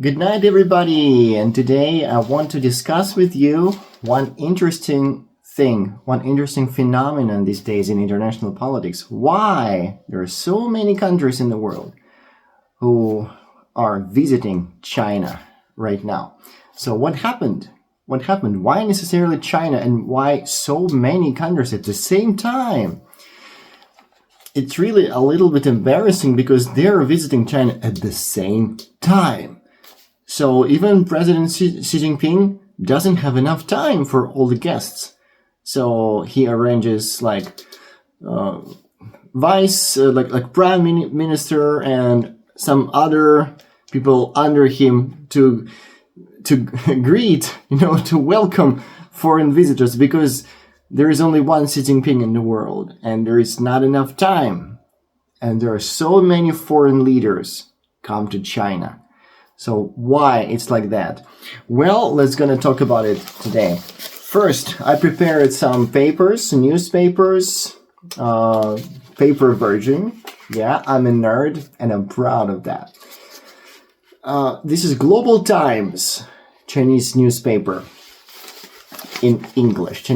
Good night, everybody. And today I want to discuss with you one interesting phenomenon these days in international politics. Why there are so many countries in the world who are visiting China right now. So what happened? What happened? Why necessarily China, and why so many countries at the same time? It's really a little bit embarrassing because they're visiting China at the same time. So even President Xi Jinping doesn't have enough time for all the guests. So he arranges prime minister and some other people under him to greet, to welcome foreign visitors, because there is only one Xi Jinping in the world and there is not enough time. And there are so many foreign leaders come to China. So why it's like that? Well, let's gonna talk about it today. First, I prepared some newspapers, paper version. Yeah, I'm a nerd and I'm proud of that. This is Global Times, Chinese newspaper in English.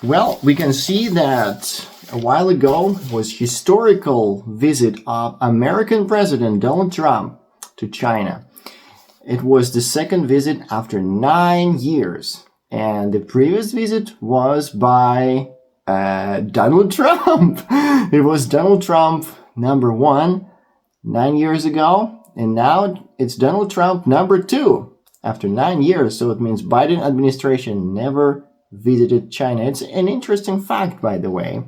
Well, we can see that a while ago was historical visit of American President Donald Trump to China. It was the second visit after 9 years, and the previous visit was by Donald Trump. It was Donald Trump number 1 9 years ago, and now it's Donald Trump number 2 after 9 years. So it means Biden administration never visited China. It's an interesting fact, by the way.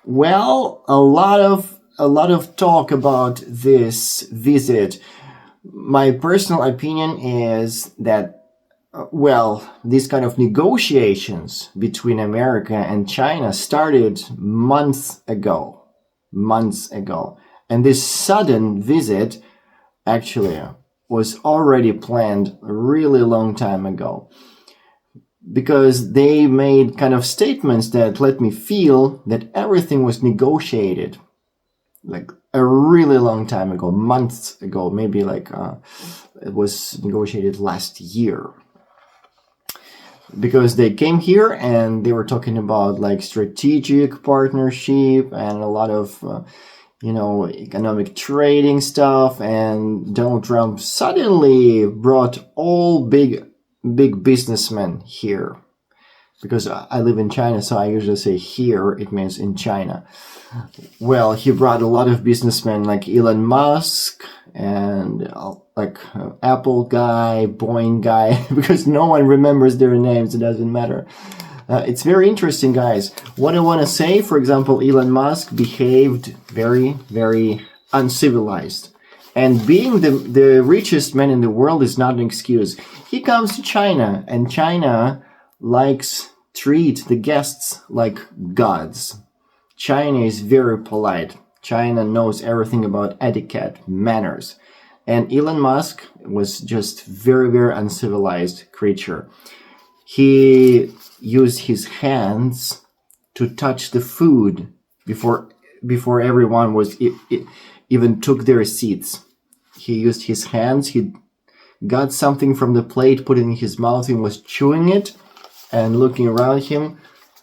Well, a lot of talk about this visit. My personal opinion is that, these kind of negotiations between America and China started months ago. And this sudden visit actually was already planned a really long time ago, because they made kind of statements that let me feel that everything was negotiated like a really long time ago, months ago, maybe it was negotiated last year. Because they came here and they were talking about strategic partnership and a lot of economic trading stuff, and Donald Trump suddenly brought all big businessmen here. Because I live in China, so I usually say here, it means in China. Well, he brought a lot of businessmen like Elon Musk and Apple guy, Boeing guy, because no one remembers their names, it doesn't matter. It's very interesting, guys. What I want to say, for example, Elon Musk behaved very, very uncivilized. And being the richest man in the world is not an excuse. He comes to China, and China treat the guests like gods. China is very polite. China knows everything about etiquette, manners. And Elon Musk was just very, very uncivilized creature. He used his hands to touch the food before everyone was even took their seats. He used his hands. He got something from the plate, put it in his mouth, and was chewing it and looking around him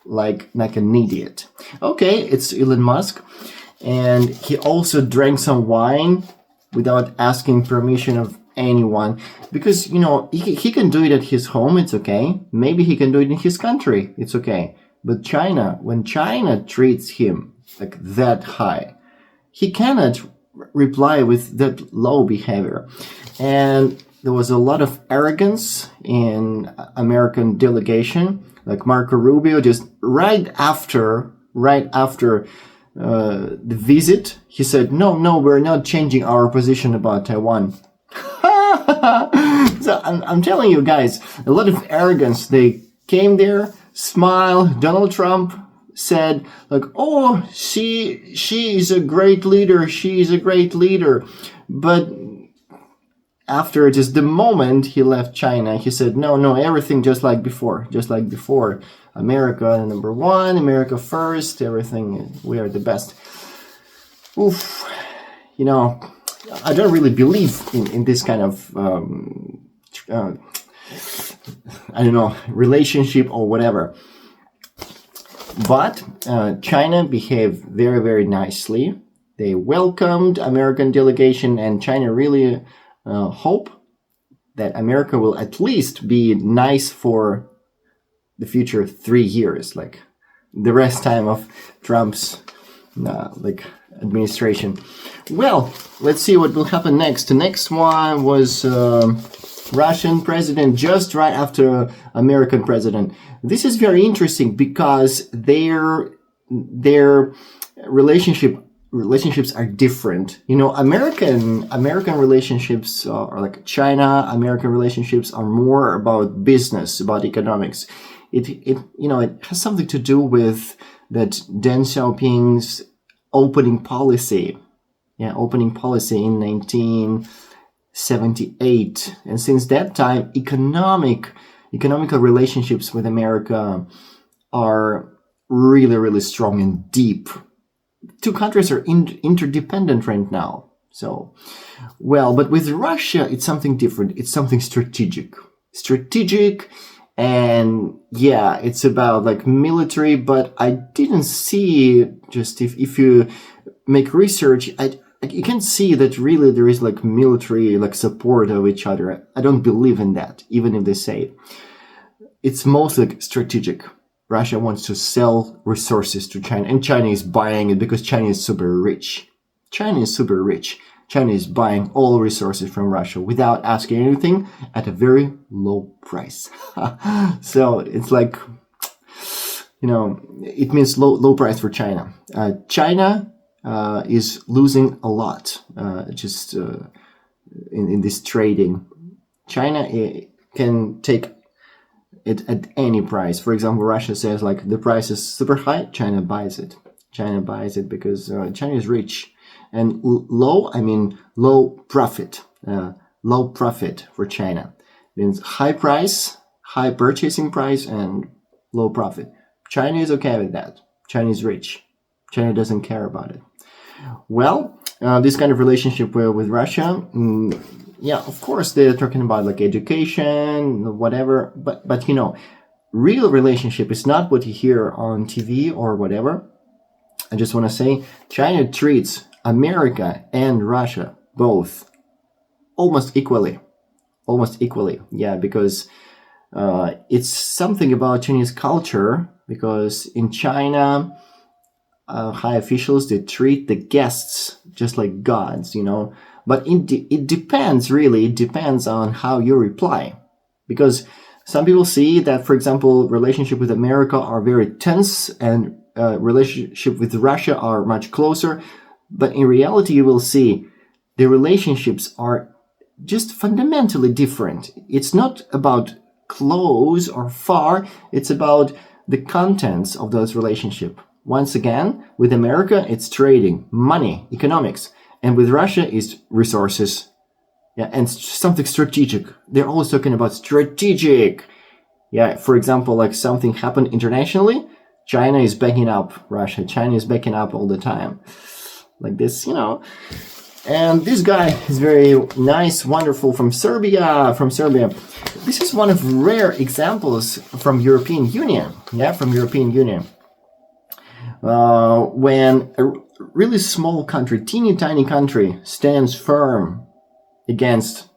like an idiot. Okay, it's Elon Musk. And he also drank some wine without asking permission of anyone. Because, he can do it at his home, it's okay. Maybe he can do it in his country, it's okay. But China, when China treats him like that high, he cannot reply with that low behavior. And there was a lot of arrogance in American delegation, like Marco Rubio, just right after the visit, he said, no, we're not changing our position about Taiwan. So I'm telling you guys, a lot of arrogance. They came there, smiled. Donald Trump said oh, she is a great leader. She is a great leader. But after just the moment he left China, he said, no, everything just like before. America number 1, America first, everything, we are the best. Oof. I don't really believe in this kind of uh, I don't know, relationship or whatever. But China behaved very, very nicely. They welcomed American delegation, and China really hope that America will at least be nice for the future 3 years, like the rest time of Trump's administration. Well, let's see what will happen next. The next one was Russian president just right after American president. This is very interesting because their relationships are different. You know, American relationships are like China. American relationships are more about business, about economics. It has something to do with that Deng Xiaoping's opening policy in 1978, and since that time, economical relationships with America are really, really strong and deep. Two countries are interdependent right now. So, well, but with Russia, it's something different. It's something strategic, and yeah, it's about like military. But I didn't see, just if you make research, you can see that really there is like military like support of each other. I don't believe in that, even if they say it. It's mostly strategic. Russia wants to sell resources to China, and China is buying it because China is super rich. China is buying all resources from Russia without asking anything at a very low price. So it's like, it means low price for China. China is losing a lot in this trading. China can take it at any price. For example, Russia says like the price is super high, China buys it. China buys it because China is rich. And low profit. Low profit for China means high price, high purchasing price, and low profit. China is okay with that. China is rich. China doesn't care about it. Well, this kind of relationship with Russia, yeah, of course they're talking about like education, whatever, but real relationship is not what you hear on TV or whatever. I just want to say China treats America and Russia both almost equally. Yeah, because it's something about Chinese culture, because in China, high officials, they treat the guests just like gods, but it depends on how you reply, because some people see that, for example, relationship with America are very tense and relationship with Russia are much closer, but in reality you will see the relationships are just fundamentally different. It's not about close or far, it's about the contents of those relationships. Once again, with America, it's trading, money, economics. And with Russia, it's resources. Yeah, and something strategic. They're always talking about strategic. Yeah, for example, like something happened internationally, China is backing up Russia. China is backing up all the time. Like this, And this guy is very nice, wonderful, from Serbia. This is one of rare examples from European Union. Yeah, from European Union. When a really small country, teeny tiny country, stands firm against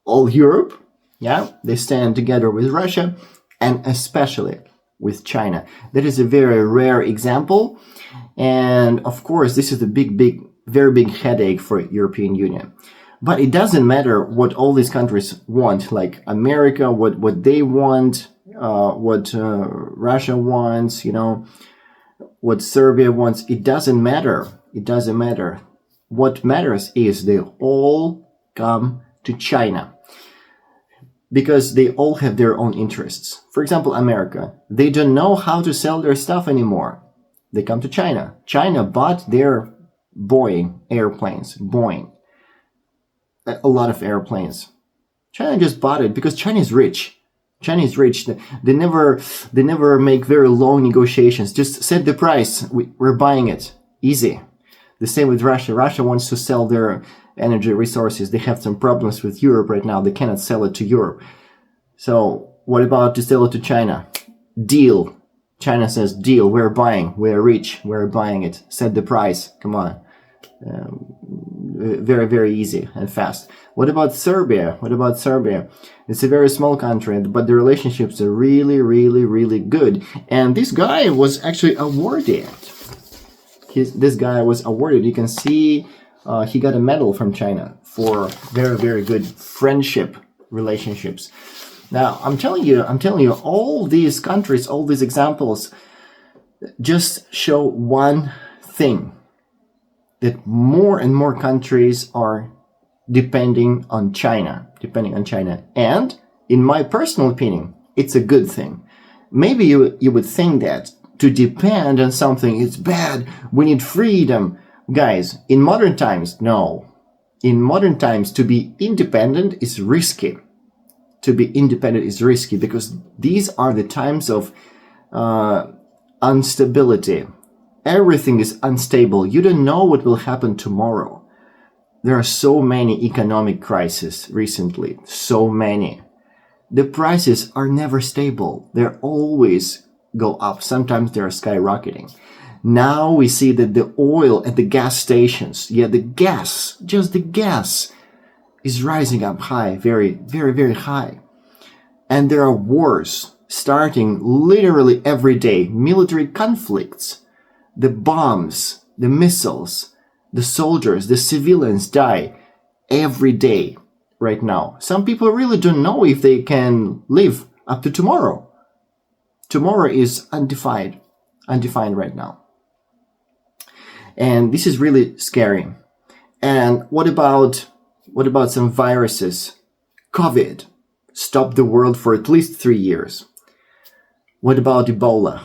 all Europe, yeah, they stand together with Russia and especially with China. That is a very rare example, and of course, this is a very big headache for European Union. But it doesn't matter what all these countries want, like America, what they want, what Russia wants, what Serbia wants. It doesn't matter. What matters is they all come to China because they all have their own interests. For example, America, they don't know how to sell their stuff anymore. They come to China. China bought their Boeing airplanes. A lot of airplanes. China just bought it because China is rich. They never make very long negotiations. Just set the price. We're buying it. Easy. The same with Russia. Russia wants to sell their energy resources. They have some problems with Europe right now. They cannot sell it to Europe. So what about to sell it to China? Deal. China says, deal. We're buying. We're rich. We're buying it. Set the price. Come on. Very, very easy and fast. What about Serbia? What about Serbia? It's a very small country, but the relationships are really, really, really good. And this guy was actually awarded. This guy was awarded. You can see he got a medal from China for very, very good friendship relationships. Now, I'm telling you, all these countries, all these examples just show one thing, that more and more countries are depending on China. And in my personal opinion, it's a good thing. Maybe you would think that to depend on something is bad. We need freedom. Guys, in modern times, no. In modern times, to be independent is risky. To be independent is risky because these are the times of instability. Everything is unstable. You don't know what will happen tomorrow. There are so many economic crises recently. So many. The prices are never stable. They always go up. Sometimes they are skyrocketing. Now we see that the oil at the gas stations, just the gas is rising up high, very, very, very high. And there are wars starting literally every day. Military conflicts. The bombs, the missiles, the soldiers, the civilians die every day right now. Some people really don't know if they can live up to tomorrow. Tomorrow is undefined right now. And this is really scary. And what about some viruses? COVID stopped the world for at least 3 years. What about Ebola?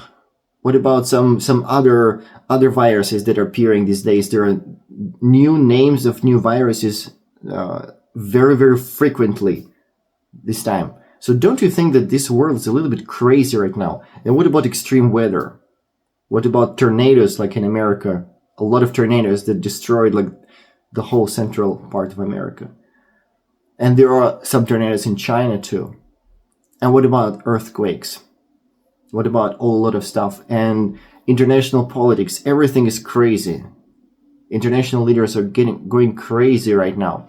What about some other viruses that are appearing these days? There are new names of new viruses very, very frequently this time. So don't you think that this world is a little bit crazy right now? And what about extreme weather? What about tornadoes like in America? A lot of tornadoes that destroyed like the whole central part of America. And there are some tornadoes in China too. And what about earthquakes? What about a lot of stuff? And international politics, everything is crazy. International leaders are going crazy right now.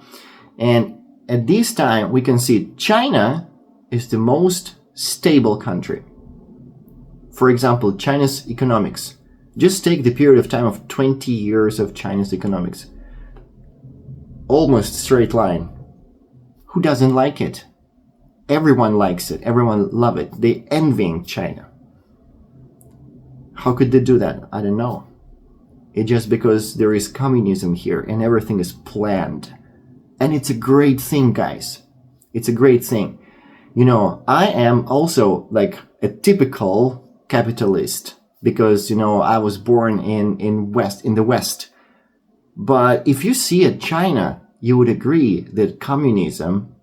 And at this time, we can see China is the most stable country. For example, China's economics. Just take the period of time of 20 years of China's economics. Almost straight line. Who doesn't like it? Everyone likes it. Everyone loves it. They envying China. How could they do that? I don't know. It's just because there is communism here and everything is planned. And it's a great thing, guys. It's a great thing. You know, I am also like a typical capitalist because, you know, I was born in the West. But if you see at China, you would agree that communism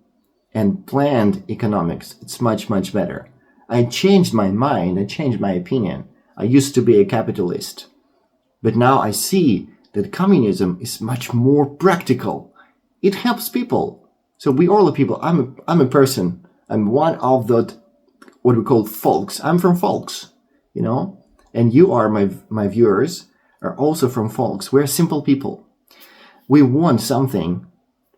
and planned economics, it's much, much better. I changed my mind. I changed my opinion. I used to be a capitalist. But now I see that communism is much more practical. It helps people. So we all are people. I'm a person. I'm one of the, what we call folks. I'm from folks, you know? And you are, my viewers, are also from folks. We're simple people. We want something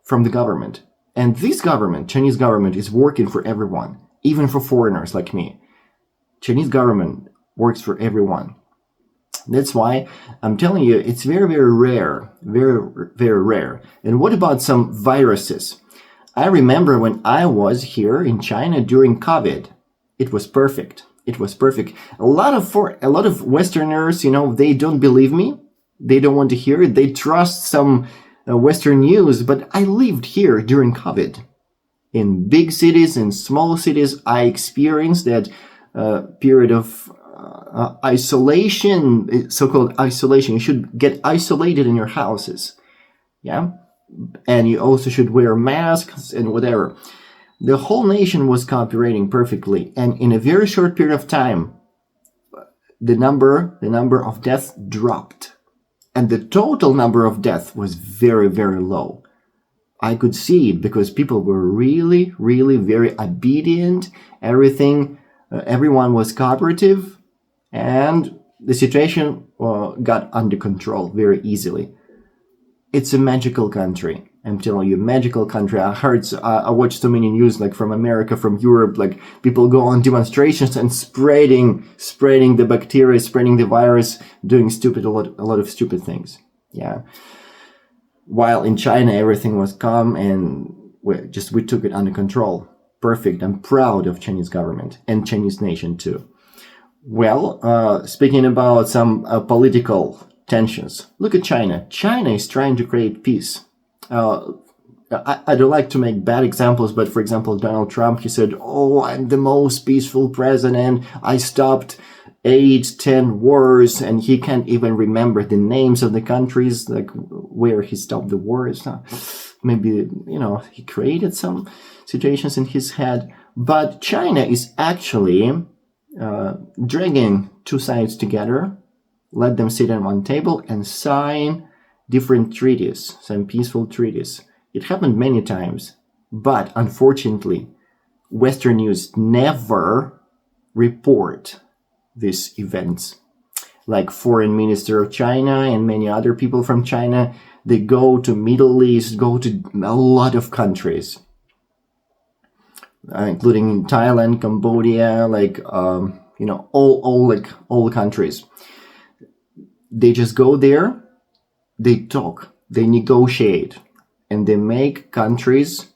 from the government. And this government, Chinese government, is working for everyone, even for foreigners like me. Chinese government works for everyone. That's why I'm telling you, it's very, very rare. Very, very rare. And what about some viruses? I remember when I was here in China during COVID, it was perfect. It was perfect. A lot of Westerners, you know, they don't believe me. They don't want to hear it. They trust some Western news. But I lived here during COVID. In big cities, in small cities, I experienced that period of isolation, so-called isolation. You should get isolated in your houses. Yeah. And you also should wear masks and whatever. The whole nation was cooperating perfectly. And in a very short period of time, the number of deaths dropped. And the total number of deaths was very, very low. I could see it because people were really, really very obedient. Everyone was cooperative, and the situation got under control very easily. It's a magical country. I'm telling you, magical country. I watched so many news, like from America, from Europe, like people go on demonstrations and spreading the bacteria, spreading the virus, doing a lot of stupid things. Yeah. While in China, everything was calm and we took it under control. Perfect. I'm proud of Chinese government and Chinese nation too. Well, speaking about some political tensions, look at China. China is trying to create peace. I don't like to make bad examples, but for example, Donald Trump, he said, "Oh, I'm the most peaceful president. I stopped 8-10 wars," and he can't even remember the names of the countries like where he stopped the wars. Maybe, he created some situations in his head. But China is actually dragging two sides together, let them sit on one table and sign different treaties, some peaceful treaties. It happened many times, but unfortunately, Western news never report these events. Like Foreign Minister of China and many other people from China, they go to Middle East, go to a lot of countries, including Thailand, Cambodia, all countries. They just go there, they talk, they negotiate, and they make countries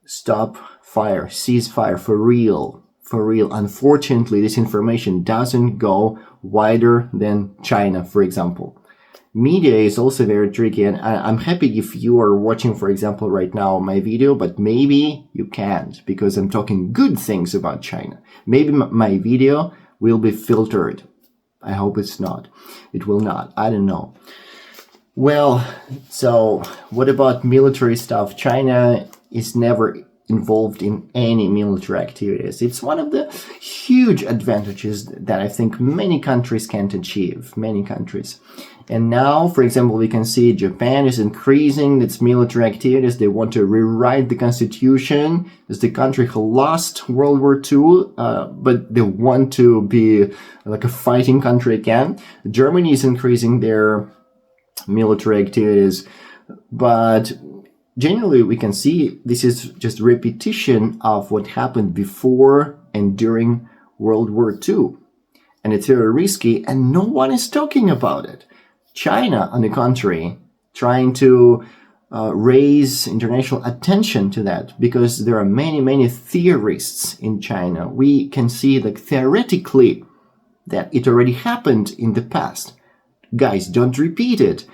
stop fire, cease fire for real. For real. Unfortunately, this information doesn't go wider than China, for example. Media is also very tricky, and I'm happy if you are watching, for example, right now my video, but maybe you can't because I'm talking good things about China. Maybe my video will be filtered. I hope it's not. It will not. I don't know. Well, so what about military stuff? China is never involved in any military activities. It's one of the huge advantages that I think many countries can't achieve, many countries. And now, for example, we can see Japan is increasing its military activities. They want to rewrite the constitution. It's the country who lost World War II, but they want to be like a fighting country again. Germany is increasing their military activities, but generally, we can see this is just repetition of what happened before and during World War II. And it's very risky, and no one is talking about it. China, on the contrary, trying to raise international attention to that because there are many, many theorists in China. We can see that theoretically that it already happened in the past. Guys, don't repeat it.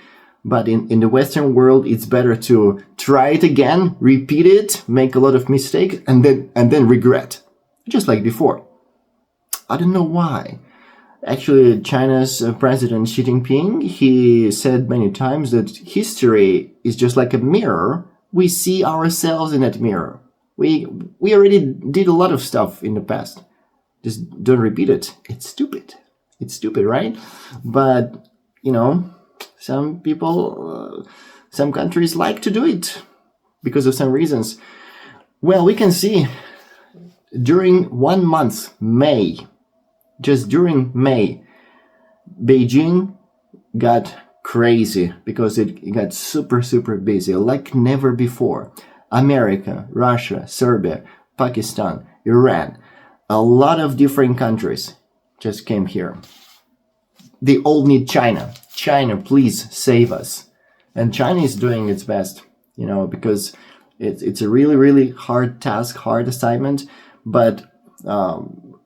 But in the Western world, it's better to try it again, repeat it, make a lot of mistakes, and then regret, just like before. I don't know why. Actually, China's President Xi Jinping, he said many times that history is just like a mirror. We see ourselves in that mirror. We already did a lot of stuff in the past. Just don't repeat it. It's stupid. It's stupid, right? But, some people, some countries like to do it because of some reasons. Well, we can see during 1 month, May, just during May, Beijing got crazy because it got super, super busy like never before. America, Russia, Serbia, Pakistan, Iran, a lot of different countries just came here. They all need China. China, please save us. And China is doing its best, because it's a really, really hard task, hard assignment. But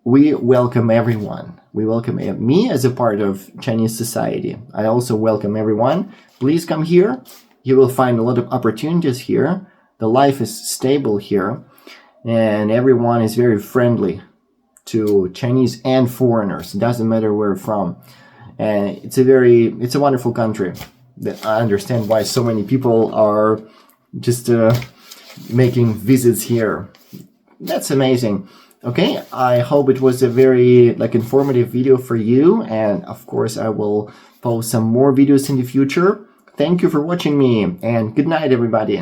we welcome everyone. We welcome me as a part of Chinese society. I also welcome everyone. Please come here. You will find a lot of opportunities here. The life is stable here. And everyone is very friendly to Chinese and foreigners. It doesn't matter where from. And it's a wonderful country. I understand why so many people are just making visits here. That's amazing. Okay, I hope it was a very informative video for you. And of course, I will post some more videos in the future. Thank you for watching me, and good night, everybody.